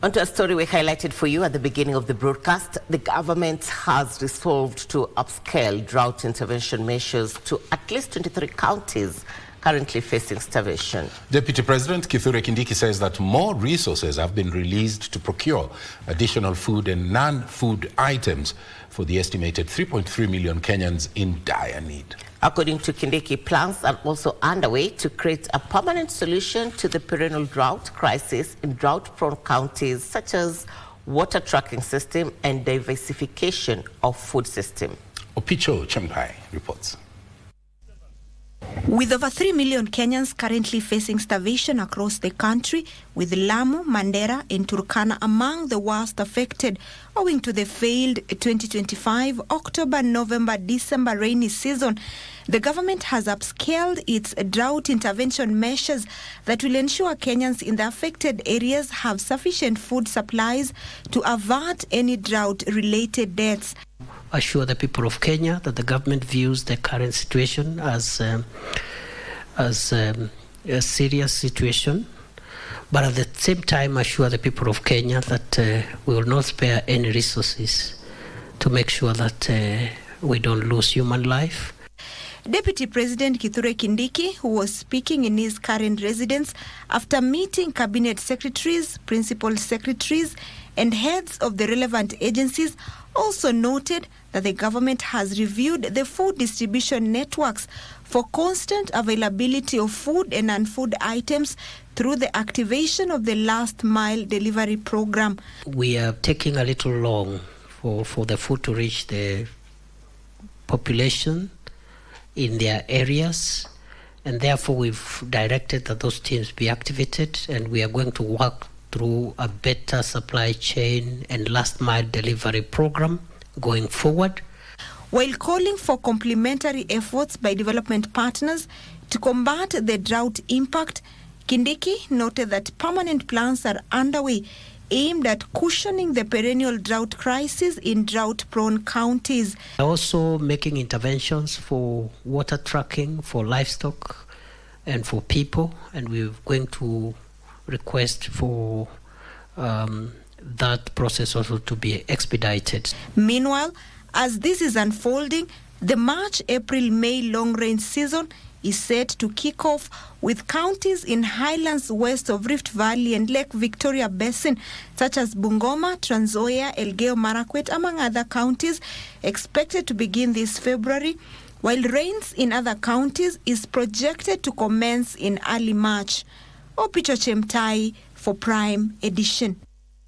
Onto a story we highlighted for you at the beginning of the broadcast. The government has resolved to upscale drought intervention measures to at least 23 counties currently facing starvation. Deputy President Kithure Kindiki says that more resources have been released to procure additional food and non-food items for the estimated 3.3 million Kenyans in dire need. According to Kindiki, plans are also underway to create a permanent solution to the perennial drought crisis in drought-prone counties, such as water tracking system and diversification of food system. Opicho Chempai reports. With over 3 million Kenyans currently facing starvation across the country, with Lamu, Mandera and Turkana among the worst affected owing to the failed 2025 October-November-December rainy season, the government has upscaled its drought intervention measures that will ensure Kenyans in the affected areas have sufficient food supplies to avert any drought-related deaths. Assure the people of Kenya that the government views the current situation as a serious situation, but at the same time assure the people of Kenya that we will not spare any resources to make sure that we don't lose human life. Deputy President Kithure Kindiki, who was speaking in his current residence after meeting cabinet secretaries, principal secretaries, and heads of the relevant agencies, also noted that the government has reviewed the food distribution networks for constant availability of food and non-food items through the activation of the last mile delivery program. We are taking a little long for the food to reach the population in their areas, and therefore we've directed that those teams be activated, and we are going to work through a better supply chain and last mile delivery program going forward. While calling for complementary efforts by development partners to combat the drought impact, Kindiki noted that permanent plans are underway aimed at cushioning the perennial drought crisis in drought-prone counties. Also making interventions for water tracking, for livestock and for people, and we're going to request for that process also to be expedited. Meanwhile, as this is unfolding, the March, April, May long rain season is set to kick off with counties in highlands west of Rift Valley and Lake Victoria Basin, such as Bungoma, Trans Nzoia, Elgeyo Marakwet, among other counties, expected to begin this February, while rains in other counties is projected to commence in early March. Opicho Chemtai for Prime Edition.